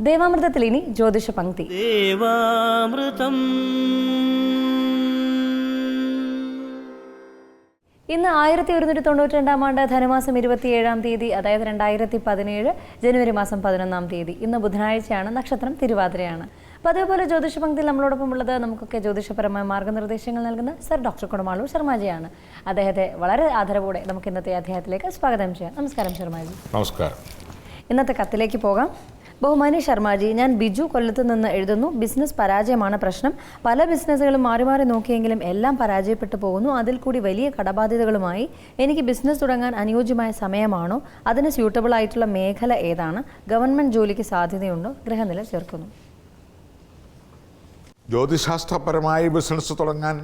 ദേവാമൃതത്തിൽ ഇനി ജ്യോതിഷ പങ്ക്തി. ഇന്ന് 1192 ആണ്ട് ധനുമാസം 27 തീയതി, അതായത് 2017 ജനുവരി മാസം 11 തീയതി. ഇന്ന് ബുധനാഴ്ചയാണ്. നക്ഷത്രം തിരുവാതിരയാണ്. അപ്പോൾ അതേപോലെ ജ്യോതിഷ പങ്ക്തിയിൽ നമ്മളോടൊപ്പം ഉള്ളത് നമുക്കൊക്കെ ജ്യോതിഷപരമായ മാർഗ്ഗനിർദ്ദേശങ്ങൾ നൽകുന്ന സർ ഡോക്ടർ കുടമാളൂർ ശർമാജിയാണ്. അദ്ദേഹത്തെ വളരെ ആദരവോടെ നമുക്ക് ഇന്നത്തെ അധ്യായത്തിലേക്ക് സ്വാഗതം ചെയ്യാം. നമസ്കാരം ശർമാജി. നമസ്കാരം. ഇന്നത്തെ കത്തിലേക്ക് പോകാം. ബഹുമാനി ശർമാജി, ഞാൻ ബിജു കൊല്ലത്ത് നിന്ന് എഴുതുന്നു. ബിസിനസ് പരാജയമാണ് പ്രശ്നം. പല ബിസിനസ്സുകളും മാറി മാറി നോക്കിയെങ്കിലും എല്ലാം പരാജയപ്പെട്ടു പോകുന്നു. അതിൽ കൂടി വലിയ കടബാധ്യതകളുമായി. എനിക്ക് ബിസിനസ് തുടങ്ങാൻ അനുയോജ്യമായ സമയമാണോ? അതിന് സ്യൂട്ടബിൾ ആയിട്ടുള്ള മേഖല ഏതാണ്? ഗവൺമെൻറ് ജോലിക്ക് സാധ്യതയുണ്ടോ? ഗ്രഹനില ചേർക്കുന്നു. ജ്യോതിശാസ്ത്രപരമായി ബിസിനസ് തുടങ്ങാൻ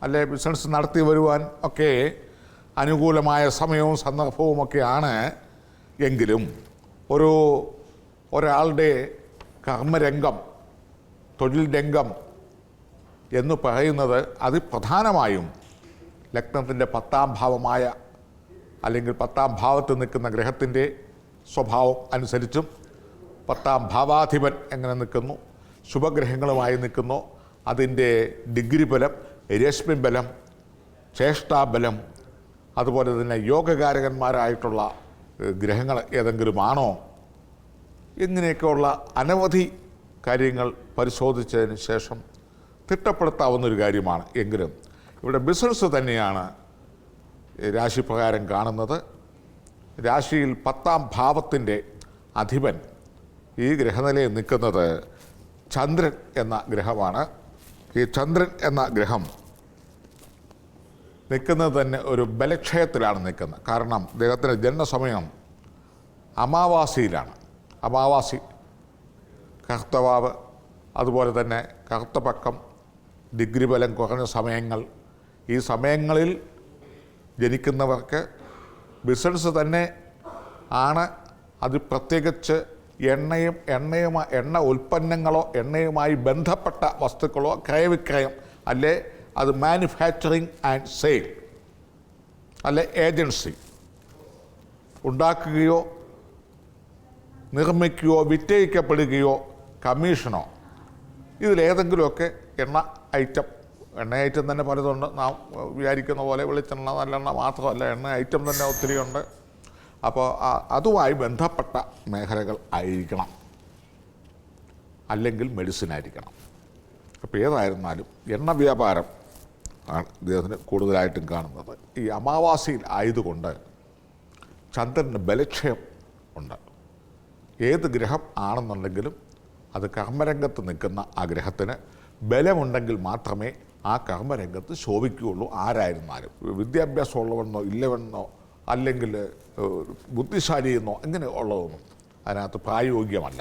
അല്ലെ ബിസിനസ് നടത്തി വരുവാൻ ഒക്കെ അനുകൂലമായ സമയവും സന്ദർഭവും ഒക്കെയാണ്. എങ്കിലും ഒരാളുടെ കർമ്മരംഗം, തൊഴിൽ രംഗം എന്ന് പറയുന്നത് അത് പ്രധാനമായും ലഗ്നത്തിൻ്റെ 10ാം ഭാവമായ അല്ലെങ്കിൽ 10ാം ഭാവത്ത് നിൽക്കുന്ന ഗ്രഹത്തിൻ്റെ സ്വഭാവം അനുസരിച്ചും 10ാം ഭാവാധിപൻ എങ്ങനെ നിൽക്കുന്നു, ശുഭഗ്രഹങ്ങളുമായി നിൽക്കുന്നു, അതിൻ്റെ ഡിഗ്രി ബലം, രശ്മി ബലം, ചേഷ്ടാബലം, അതുപോലെ തന്നെ യോഗകാരകന്മാരായിട്ടുള്ള ഗ്രഹങ്ങൾ ഏതെങ്കിലുമാണോ, ഇങ്ങനെയൊക്കെയുള്ള അനവധി കാര്യങ്ങൾ പരിശോധിച്ചതിന് ശേഷം തിട്ടപ്പെടുത്താവുന്നൊരു കാര്യമാണ്. എങ്കിലും ഇവിടെ ബിസിനസ് തന്നെയാണ് രാശിപ്രകാരം കാണുന്നത്. രാശിയിൽ 10ാം ഭാവത്തിൻ്റെ അധിപൻ ഈ ഗ്രഹനിലയിൽ നിൽക്കുന്നത് ചന്ദ്രൻ എന്ന ഗ്രഹമാണ്. ഈ ചന്ദ്രൻ എന്ന ഗ്രഹം നിൽക്കുന്നത് തന്നെ ഒരു ബലക്ഷയത്തിലാണ് നിൽക്കുന്നത്. കാരണം അദ്ദേഹത്തിൻ്റെ ജന്മസമയം അമാവാസിയിലാണ്. അമാവാസി, കറുത്തവാവ്, അതുപോലെ തന്നെ കറുത്തപക്കം, ഡിഗ്രി ബലം കുറഞ്ഞ സമയങ്ങൾ, ഈ സമയങ്ങളിൽ ജനിക്കുന്നവർക്ക് ബിസിനസ് തന്നെ ആണ്. അത് പ്രത്യേകിച്ച് എണ്ണ ഉൽപ്പന്നങ്ങളോ എണ്ണയുമായി ബന്ധപ്പെട്ട വസ്തുക്കളോ ക്രയവിക്രയം, അല്ലെ അത് മാനുഫാക്ചറിങ് ആൻഡ് സെയിൽ, അല്ലെ ഏജൻസി ഉണ്ടാക്കുകയോ നിർമ്മിക്കുകയോ വിറ്റഴിക്കപ്പെടുകയോ കമ്മീഷനോ, ഇതിലേതെങ്കിലുമൊക്കെ എണ്ണ ഐറ്റം തന്നെ പലതുണ്ട്. നാം വിചാരിക്കുന്ന പോലെ വെളിച്ചെണ്ണ, നല്ലെണ്ണ മാത്രമല്ല, എണ്ണ ഐറ്റം തന്നെ ഒത്തിരിയുണ്ട്. അപ്പോൾ അതുമായി ബന്ധപ്പെട്ട മേഖലകൾ ആയിരിക്കണം, അല്ലെങ്കിൽ മെഡിസിൻ ആയിരിക്കണം. അപ്പോൾ ഏതായിരുന്നാലും എണ്ണ വ്യാപാരം ആണ് ഇദ്ദേഹത്തിന് കൂടുതലായിട്ടും കാണുന്നത്. ഈ അമാവാസിയിൽ ആയതുകൊണ്ട് ചന്ദ്രന് ബലക്ഷയം ഉണ്ട്. ഏത് ഗ്രഹം ആണെന്നുണ്ടെങ്കിലും അത് കർമ്മരംഗത്ത് നിൽക്കുന്ന ആ ഗ്രഹത്തിന് ബലമുണ്ടെങ്കിൽ മാത്രമേ ആ കർമ്മരംഗത്ത് ശോഭിക്കുകയുള്ളൂ. ആരായിരുന്നാലും വിദ്യാഭ്യാസമുള്ളവെന്നോ ഇല്ലവെന്നോ അല്ലെങ്കിൽ ബുദ്ധിശാലിയെന്നോ ഇങ്ങനെ ഉള്ളതൊന്നും അതിനകത്ത് പ്രായോഗികമല്ല.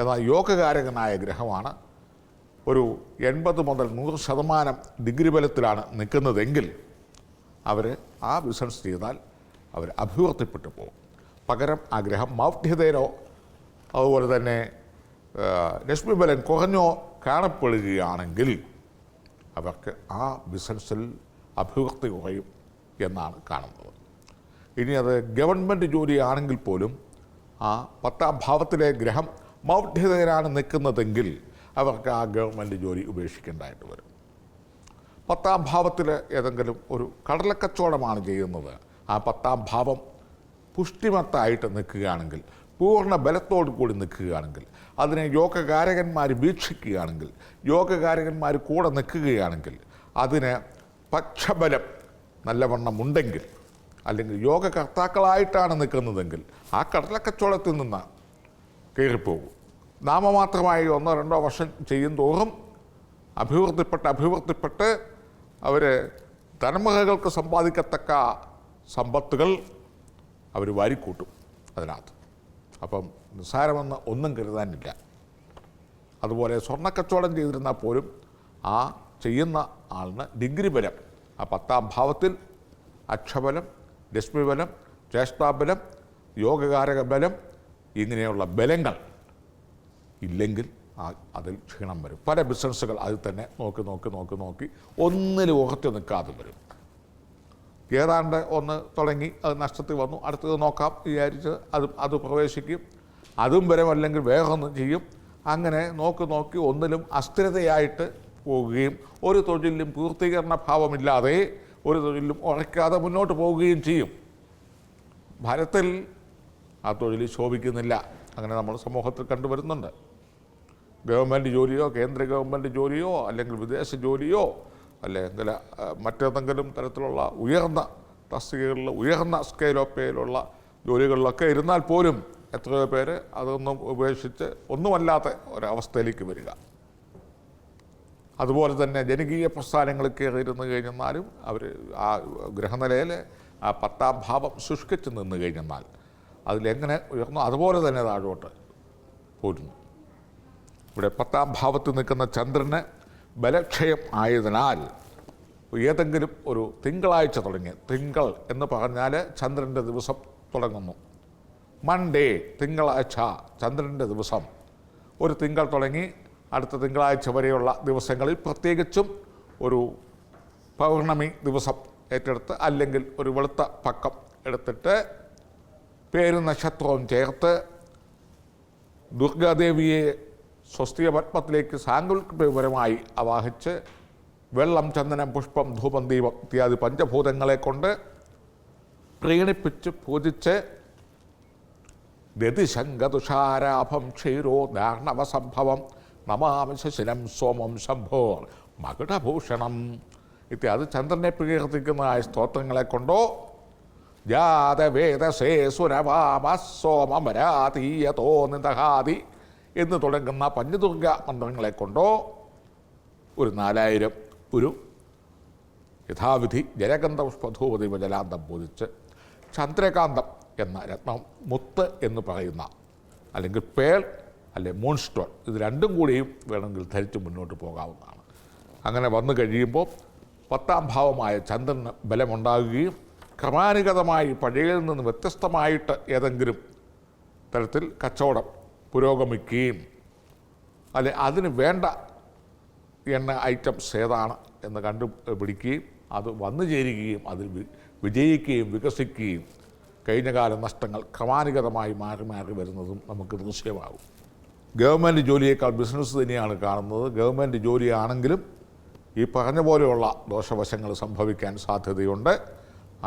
എന്നാൽ യോഗകാരകനായ ഗ്രഹമാണ്. ഒരു 80 മുതൽ 100% ഡിഗ്രി ബലത്തിലാണ് നിൽക്കുന്നതെങ്കിൽ അവർ ആ ബിസിനസ് ചെയ്താൽ അവർ അഭിവൃദ്ധിപ്പെട്ടു പോകും. പകരം ആ ഗ്രഹം മൗഢ്യതയിലോ അതുപോലെ തന്നെ രശ്മി ബലം കുറഞ്ഞോ കാണപ്പെടുകയാണെങ്കിൽ അവർക്ക് ആ ബിസിനസ്സിൽ അഭിവൃദ്ധി കുറയും എന്നാണ് കാണുന്നത്. ഇനി അത് ഗവൺമെൻറ് ജോലിയാണെങ്കിൽ പോലും ആ 10ാം ഭാവത്തിലെ ഗ്രഹം മൗഢ്യതയിലാണ് നിൽക്കുന്നതെങ്കിൽ അവർക്ക് ആ ഗവൺമെൻറ് ജോലി ഉപേക്ഷിക്കേണ്ടതായിട്ട് വരും. 10ാം ഭാവത്തിൽ ഏതെങ്കിലും ഒരു കടലക്കച്ചവടമാണ് ചെയ്യുന്നത്, ആ 10ാം ഭാവം പുഷ്ടിമത്തായിട്ട് നിൽക്കുകയാണെങ്കിൽ, പൂർണ്ണ ബലത്തോടു കൂടി നിൽക്കുകയാണെങ്കിൽ, അതിനെ യോഗകാരകന്മാർ വീക്ഷിക്കുകയാണെങ്കിൽ, യോഗകാരകന്മാർ കൂടെ നിൽക്കുകയാണെങ്കിൽ, അതിന് പക്ഷബലം നല്ലവണ്ണമുണ്ടെങ്കിൽ, അല്ലെങ്കിൽ യോഗകർത്താക്കളായിട്ടാണ് നിൽക്കുന്നതെങ്കിൽ ആ കടലക്കച്ചവടത്തിൽ നിന്ന് കയറിപ്പോകും. നാമമാത്രമായി 1-2 വർഷം ചെയ്യും തോറും അഭിവൃദ്ധിപ്പെട്ട് അവർ തലമുറകൾക്ക് സമ്പാദിക്കത്തക്ക സമ്പത്തുകൾ അവർ വാരിക്കൂട്ടും അതിനകത്ത്. അപ്പം നിസ്സാരമെന്ന് ഒന്നും കരുതാനില്ല. അതുപോലെ സ്വർണ്ണക്കച്ചവടം ചെയ്തിരുന്നാൽ പോലും ആ ചെയ്യുന്ന ആളിന് ഡിഗ്രി ബലം, ആ 10ാം ഭാവത്തിൽ അക്ഷബലം, രശ്മിബലം, ചേഷ്ടാബലം, യോഗകാരക ബലം, ഇങ്ങനെയുള്ള ബലങ്ങൾ ഇല്ലെങ്കിൽ അതിൽ ക്ഷീണം വരും. പല ബിസിനസ്സുകൾ അതിൽ തന്നെ നോക്കി ഒന്നിലും ഉറച്ചു നിൽക്കാതെ വരും. ഏതാണ്ട് ഒന്ന് തുടങ്ങി അത് നഷ്ടത്തിൽ വന്നു, അടുത്തത് നോക്കാം വിചാരിച്ച് അത് പ്രവേശിക്കും, അതും വരമല്ലെങ്കിൽ വേഗം ഒന്ന് ചെയ്യും. അങ്ങനെ നോക്കി ഒന്നിലും അസ്ഥിരതയായിട്ട് പോവുകയും ഒരു തൊഴിലിലും പൂർത്തീകരണ ഭാവമില്ലാതെ ഒരു തൊഴിലിലും ഉറയ്ക്കാതെ മുന്നോട്ട് പോവുകയും ചെയ്യും. ഫലത്തിൽ ആ തൊഴിൽ ശോഭിക്കുന്നില്ല. അങ്ങനെ നമ്മൾ സമൂഹത്തിൽ കണ്ടുവരുന്നുണ്ട്. ഗവൺമെൻറ് ജോലിയോ കേന്ദ്ര ഗവൺമെൻറ് ജോലിയോ അല്ലെങ്കിൽ വിദേശ ജോലിയോ അല്ലെങ്കിൽ മറ്റേതെങ്കിലും തരത്തിലുള്ള ഉയർന്ന തസ്തികകളിൽ ഉയർന്ന സ്കെയിൽ ഓഫ് പേയിലുള്ള ജോലികളിലൊക്കെ ഇരുന്നാൽ പോലും എത്രയോ പേര് അതൊന്നും ഉപേക്ഷിച്ച് ഒന്നുമല്ലാത്ത ഒരവസ്ഥയിലേക്ക് വരിക. അതുപോലെ തന്നെ ജനകീയ പ്രസ്ഥാനങ്ങളിൽ കയറിയിരുന്ന് കഴിഞ്ഞെന്നാലും അവർ ആ ഗ്രഹനിലയിൽ ആ 10ാം ഭാവം ശുഷ്കിച്ച് നിന്ന് കഴിഞ്ഞെന്നാൽ അതിലെങ്ങനെ ഉയർന്നു അതുപോലെ തന്നെ താഴോട്ട് പോരുന്നു. ഇവിടെ 10ാം ഭാവത്തിൽ നിൽക്കുന്ന ചന്ദ്രന് ബലക്ഷയം ആയതിനാൽ ഏതെങ്കിലും ഒരു തിങ്കളാഴ്ച തുടങ്ങി, തിങ്കൾ എന്ന് പറഞ്ഞാൽ ചന്ദ്രൻ്റെ ദിവസം തുടങ്ങുന്നു. മൺഡേ തിങ്കളാഴ്ച ചന്ദ്രൻ്റെ ദിവസം, ഒരു തിങ്കൾ തുടങ്ങി അടുത്ത തിങ്കളാഴ്ച വരെയുള്ള ദിവസങ്ങളിൽ പ്രത്യേകിച്ചും ഒരു പൗർണമി ദിവസം ഏറ്റെടുത്ത് അല്ലെങ്കിൽ ഒരു വെളുത്ത പക്കം എടുത്തിട്ട് പേരും നക്ഷത്രവും ചേർത്ത് ദുർഗാദേവിയെ സ്വസ്തിക പത്മത്തിലേക്ക് സാങ്കല്പികപരമായി ആവാഹിച്ച് വെള്ളം, ചന്ദനം, പുഷ്പം, ധൂപം, ദീപം ഇത്യാദി പഞ്ചഭൂതങ്ങളെ കൊണ്ട് പ്രീണിപ്പിച്ച് പൂജിച്ച് ദതിശങ്കതുഷാരാഭം ക്ഷീരോ ദാർണവസംഭവം നമാമി ശിരം സോമം ശംഭോ മകുടഭൂഷണം ഇത്യാദി ചന്ദ്രനെ പ്രകീർത്തിക്കുന്നതായ സ്തോത്രങ്ങളെ കൊണ്ടോ ജാതവേദസേ സുരവാമ സോമമരാതീയതോ നിതഹാദി എന്ന് തുടങ്ങുന്ന പഞ്ചദുർഗ മന്ത്രങ്ങളെ കൊണ്ടോ ഒരു 4000 ഒരു യഥാവിധി ജലഗന്ധ പുഷ്പധൂപദീപ ജലാന്തം പൂജിച്ച് ചന്ദ്രകാന്തം എന്ന രത്നം, മുത്ത് എന്ന് പറയുന്ന അല്ലെങ്കിൽ പേൾ അല്ലെ മൂൺസ്റ്റോൺ, ഇത് രണ്ടും കൂടിയും വേണമെങ്കിൽ ധരിച്ച് മുന്നോട്ട് പോകാവുന്നതാണ്. അങ്ങനെ വന്നു കഴിയുമ്പോൾ 10ാം ഭാവമായ ചന്ദ്രന് ബലമുണ്ടാകുകയും ക്രമാനുഗതമായി പഴയതിൽ നിന്ന് വ്യത്യസ്തമായിട്ട് ഏതെങ്കിലും തരത്തിൽ കച്ചവടം പുരോഗമിക്കുകയും അല്ലെ അതിന് വേണ്ട എണ്ണ ഐറ്റംസ് ഏതാണ് എന്ന് കണ്ടുപിടിക്കുകയും അത് വന്നു ചേരുകയും അതിൽ വിജയിക്കുകയും വികസിക്കുകയും കഴിഞ്ഞകാല നഷ്ടങ്ങൾ ക്രമാനുഗതമായി മാറി മാറി വരുന്നതും നമുക്ക് ദൃശ്യമാകും. ഗവൺമെൻറ് ജോലിയേക്കാൾ ബിസിനസ് തന്നെയാണ് കാണുന്നത്. ഗവൺമെൻറ് ജോലിയാണെങ്കിലും ഈ പറഞ്ഞ പോലെയുള്ള ദോഷവശങ്ങൾ സംഭവിക്കാൻ സാധ്യതയുണ്ട്.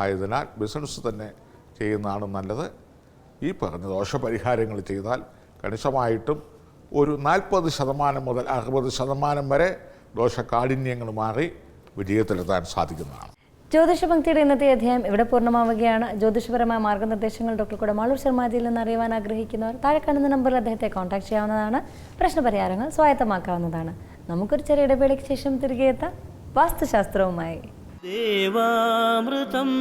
ആയതിനാൽ ബിസിനസ് തന്നെ ചെയ്യുന്നതാണ് നല്ലത്. ഈ പറഞ്ഞ ദോഷപരിഹാരങ്ങൾ ചെയ്താൽ കണിശമായിട്ടും ഒരു 40% മുതൽ 60% വരെ ദോഷകാഠിന്യങ്ങൾ മാറി വിജയത്തിലെത്താൻ സാധിക്കുന്നതാണ്. ജ്യോതിഷപംക്തിയുടെ ഇന്നത്തെ അധ്യായം ഇവിടെ പൂർണ്ണമാവുകയാണ്. ജ്യോതിഷപരമായ മാർഗ്ഗനിർദ്ദേശങ്ങൾ ഡോക്ടർ കുടമാളൂർ ശർമാജിയിൽ നിന്ന് അറിയുവാൻ ആഗ്രഹിക്കുന്നവർ താഴെ കാണുന്ന നമ്പറിൽ അദ്ദേഹത്തെ കോൺടാക്ട് ചെയ്യാവുന്നതാണ്. പ്രശ്നപരിഹാരങ്ങൾ സ്വായത്തമാക്കാവുന്നതാണ്. നമുക്കൊരു ചെറിയ ഇടവേളയ്ക്ക് ശേഷം തിരികെ എത്താം വാസ്തുശാസ്ത്രവുമായി. ദേവാമൃതം